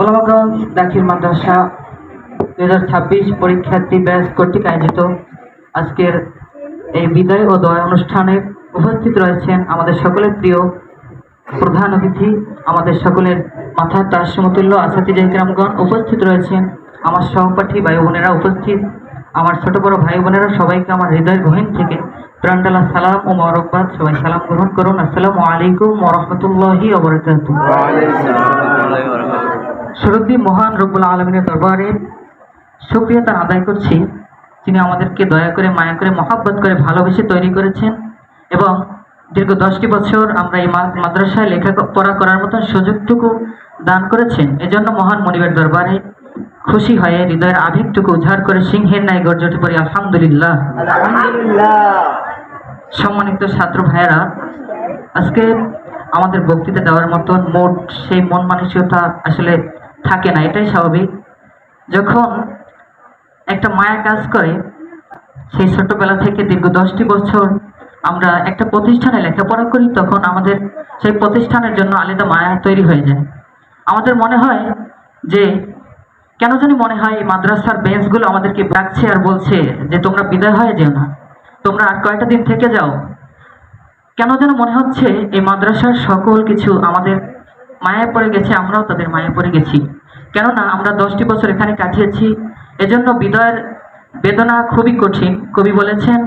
গোলামগঞ্জ দাখিল মাদ্রাসা 2026 পরীক্ষার্থী ব্যাচ কর্তৃক আয়োজিত আজকের এই বিদায় ও দোয়া অনুষ্ঠানে উপস্থিত রয়েছেন আমাদের সকলের প্রিয় প্রধান অতিথি, আমাদের সকলের মাথার তার সমতুল্য আসাতিজা ইকরামগণ উপস্থিত রয়েছেন, আমার সহপাঠী ভাই বোনেরা উপস্থিত, আমার ছোট বড় ভাই বোনেরা সবাইকে আমার হৃদয় গহীন থেকে প্রাণডালা সালাম ও মোবারকবাদ। সবাই সালাম গ্রহণ করুন। আসসালামু আলাইকুম ওয়া রাহমাতুল্লাহি ওয়া বারাকাতুহু। শুরুতেই মহান রব্বুল আলামিনের দরবারে শুকরিয়া তার আদায় করছি, যিনি আমাদেরকে দয়া করে, মায়া করে, মহাব্বত করে, ভালোবেসে তৈরি করেছেন এবং দীর্ঘ 10টি বছর আমরা এই মাদ্রাসায় লেখাপড়া করার মতন সুযোগটুকু দান করেছেন। এজন্য মহান মনিবের দরবারে খুশি হয়ে হৃদয়ের আবেগটুকু উজাড় করে সিংহের ন্যায় গর্জে উঠে পড়ি আলহামদুলিল্লাহ। সম্মানিত ছাত্র ভাইয়েরা, আজকে আমাদের বক্তৃতা দেওয়ার মতন মোট সেই মন মানসিকতা আসলে থাকে না, এটাই স্বাভাবিক। যখন একটা মায়া কাজ করে, সেই ছোটবেলা থেকে দীর্ঘ 10টি বছর আমরা একটা প্রতিষ্ঠানে লেখাপড়া করি, তখন আমাদের সেই প্রতিষ্ঠানের জন্য আলাদা মায়া তৈরি হয়ে যায়। আমাদের মনে হয় যে কেন জানি মনে হয় এই মাদ্রাসার বেঞ্চগুলো আমাদেরকে ডাকছে আর বলছে যে তোমরা বিদায় হয়ে যেও না, তোমরা আর কয়টা দিন থেকে যাও। কেন যেন মনে হচ্ছে এই মাদ্রাসার সকল কিছু আমাদের মায়ায় পড়ে গেছে, আমরাও তাদের মায়ায় পড়ে গেছি। কেননা আমরা 10টি বছর এখানে কাটিয়েছি, এজন্য বিদায়ের বেদনা খুবই কঠিন। কবি বলেছেন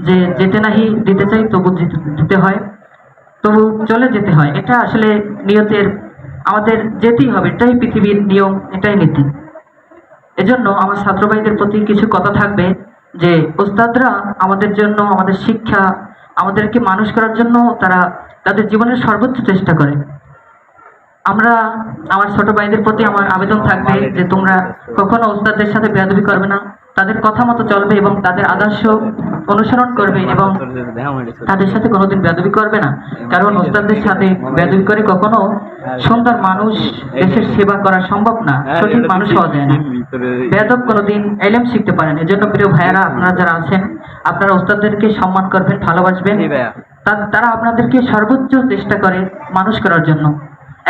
যে যেতে নাহি দিতে চাই তবু দিতে হয়, তবু চলে যেতে হয়। এটা আসলে নিয়তের, আমাদের যেতেই হবে, এটাই পৃথিবীর নিয়ম, এটাই নীতি। এজন্য আমার ছাত্র ভাইদের প্রতি কিছু কথা থাকবে যে ওস্তাদরা আমাদের জন্য, আমাদের শিক্ষা, আমাদেরকে মানুষ করার জন্য তারা তাদের জীবনের সর্বোচ্চ চেষ্টা করে। আমরা আমার ছোট ভাইদের প্রতি আমার আবেদন থাকবে যে তোমরা কখনো ওস্তাদদের সাথে বেয়াদবি করবে না, তাদের কথা মতো চলবে এবং তাদের আদর্শ অনুসরণ করবে এবং তাদের সাথে কোনোদিন বেয়াদবি করবে না। কারণ ওস্তাদদের সাথে বেয়াদবি করে কখনো সুন্দর মানুষ, দেশের সেবা করা সম্ভব না, সঠিক মানুষ হওয়া যায় না। বেয়াদব কোনোদিন এলেম শিখতে পারেন। এজন্য প্রিয় ভাইয়েরা, আপনারা যারা আছেন, আপনারা ওস্তাদদেরকে সম্মান করবেন, ভালোবাসবেন। তারা আপনাদেরকে সর্বোচ্চ চেষ্টা করে মানুষ করার জন্য।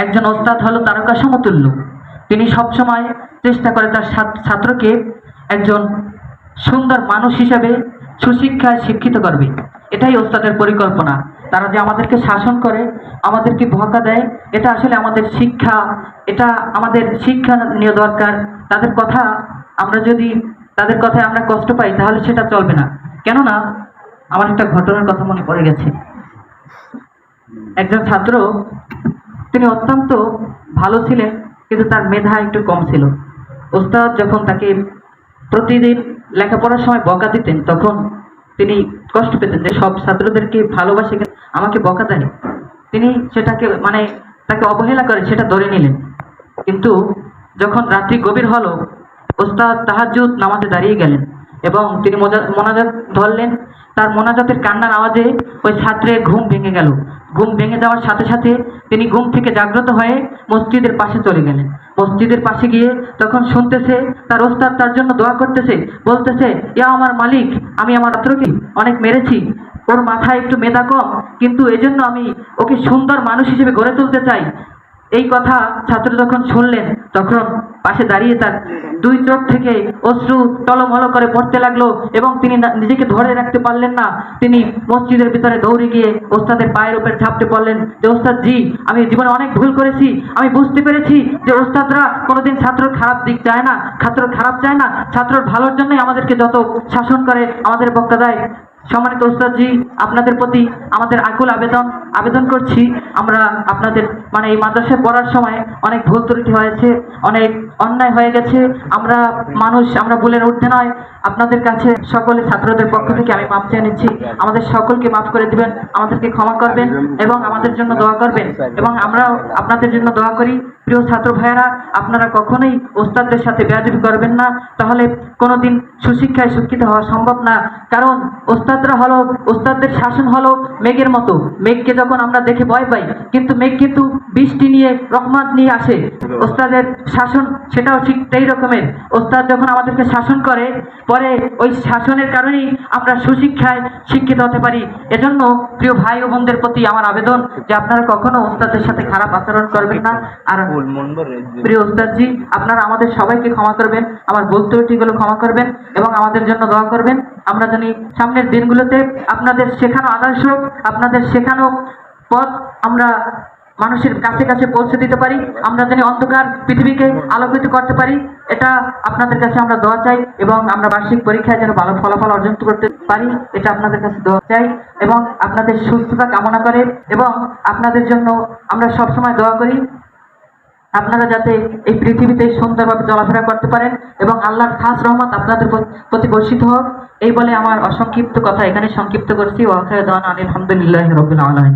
একজন ওস্তাদ হলো তারকা সমতুল্য, তিনি সবসময় চেষ্টা করে তার ছাত্রকে একজন সুন্দর মানুষ হিসেবে সুশিক্ষায় শিক্ষিত করবে। এটাই ওস্তাদের পরিকল্পনা। তারা যে আমাদেরকে শাসন করে, আমাদেরকে বকা দেয়, এটা আসলে আমাদের শিক্ষা, এটা আমাদের শিক্ষা নিয়ে দরকার। তাদের কথা আমরা যদি, তাদের কথায় আমরা কষ্ট পাই তাহলে সেটা চলবে না। কেননা আমার একটা ঘটনার কথা মনে পড়ে গেছে। একজন ছাত্র, তিনি অত্যন্ত ভালো ছিলেন, কিন্তু তার মেধা একটু কম ছিল। ওস্তাদ যখন তাকে প্রতিদিন লেখাপড়ার সময় বকা দিতেন, তখন তিনি কষ্ট পেতেন যে সব ছাত্রদেরকে ভালোবাসে, আমাকে বকা দেয়। তিনি সেটাকে তাকে অবহেলা করে সেটা ধরে নিলেন। কিন্তু যখন রাত্রি গভীর হলো, ওস্তাদ তাহাজ্জুদ নামাজে দাঁড়িয়ে গেলেন এবং তিনি মোনাজাত ধরলেন। তার মোনাজাতের কান্নার আওয়াজে ওই ছাত্রের ঘুম ভেঙে গেল। ঘুম ভেঙে যাওয়ার সাথে সাথে তিনি ঘুম থেকে জাগ্রত হয়ে মসজিদের পাশে চলে গেলেন। মসজিদের পাশে গিয়ে তখন শুনতেছে তার ওস্তাদ তার জন্য দোয়া করতেছে, বলতেছে, ইয়া আমার মালিক, আমি আমার ছাত্রকে অনেক মেরেছি, ওর মাথায় একটু মেধা কম, কিন্তু এজন্য আমি ওকে সুন্দর মানুষ হিসেবে গড়ে তুলতে চাই। এই কথা ছাত্র যখন শুনলেন, তখন পাশে দাঁড়িয়ে তার 2 চোখ থেকে অশ্রু টলমল করে পড়তে লাগলো এবং তিনি নিজেকে ধরে রাখতে পারলেন না। তিনি মসজিদের ভিতরে দৌড়ে গিয়ে ওস্তাদের পায়ের উপর ঝাঁপতে পড়লেন যে ওস্তাদ জি, আমি জীবনে অনেক ভুল করেছি, আমি বুঝতে পেরেছি যে ওস্তাদরা কোনোদিন ছাত্রর খারাপ দিক চায় না, ছাত্রর খারাপ চায় না, ছাত্রর ভালোর জন্যই আমাদেরকে যত শাসন করে, আমাদের বক্তা দেয়। সম্মানিত ওস্তাদজি, আপনাদের প্রতি আমাদের আকুল আবেদন করছি। আমরা আপনাদের এই মাদ্রাসায় পড়ার সময় অনেক ভুল ত্রুটি হয়েছে, অনেক অন্যায় হয়ে গেছে। আমরা মানুষ, আমরা ভুলের ঊর্ধ্বে নয়। আপনাদের কাছে সকলে ছাত্রদের পক্ষ থেকে আমি মাপ চেয়ে নিচ্ছি। আমাদের সকলকে মাফ করে দিবেন, আমাদেরকে ক্ষমা করবেন এবং আমাদের জন্য দোয়া করবেন এবং আমরাও আপনাদের জন্য দোয়া করি। প্রিয় ছাত্র ভাইয়েরা, আপনারা কখনোই ওস্তাদদের সাথে বেয়াদবি করবেন না, তাহলে কোনোদিন সুশিক্ষায় শিক্ষিত হওয়া সম্ভব না। কারণ ওস্তাদদের শাসন হলো মেঘের মতো। মেঘকে যখন আমরা দেখে ভয় পাই, কিন্তু মেঘ কিন্তু বৃষ্টি নিয়ে, রহমত নিয়ে আসে। ওস্তাদের শাসন সেটাও ঠিক সেই রকমের। ওস্তাদ যখন আমাদেরকে শাসন করে, পরে ওই শাসনের কারণেই আমরা সুশিক্ষায় শিক্ষিত হতে পারি। এজন্য প্রিয় ভাই ও বোনদের প্রতি আমার আবেদন যে আপনারা কখনো ওস্তাদের সাথে খারাপ আচরণ করবেন না। আর প্রিয় উস্তাদজি, আপনারা আমাদের সবাইকে ক্ষমা করবেন, আমার ভুল ত্রুটিগুলো ক্ষমা করবেন এবং আমাদের জন্য দোয়া করবেন। আমরা জানি সামনের দিনগুলোতে আপনাদের শেখানো আদর্শ, আপনাদের শেখানো পথ আমরা মানুষের কাছে কাছে পৌঁছে দিতে পারি, আমরা যেন অন্ধকার পৃথিবীকে আলোকিত করতে পারি, এটা আপনাদের কাছে আমরা দোয়া চাই। এবং আমরা বার্ষিক পরীক্ষায় যেন ভালো ফলাফল অর্জন করতে পারি, এটা আপনাদের কাছে দোয়া চাই এবং আপনাদের সুস্থতা কামনা করে এবং আপনাদের জন্য আমরা সবসময় দোয়া করি আপনারা যাতে এই পৃথিবীতে সুন্দরভাবে চলাফেরা করতে পারেন এবং আল্লাহর খাস রহমত আপনাদের প্রতি বর্ষিত হোক। এই বলে আমার অসংক্ষিপ্ত কথা এখানে সংক্ষিপ্ত করছি। ওয়া আখিরু দাওয়ানা আলহামদুলিল্লাহি রাব্বিল আলামিন।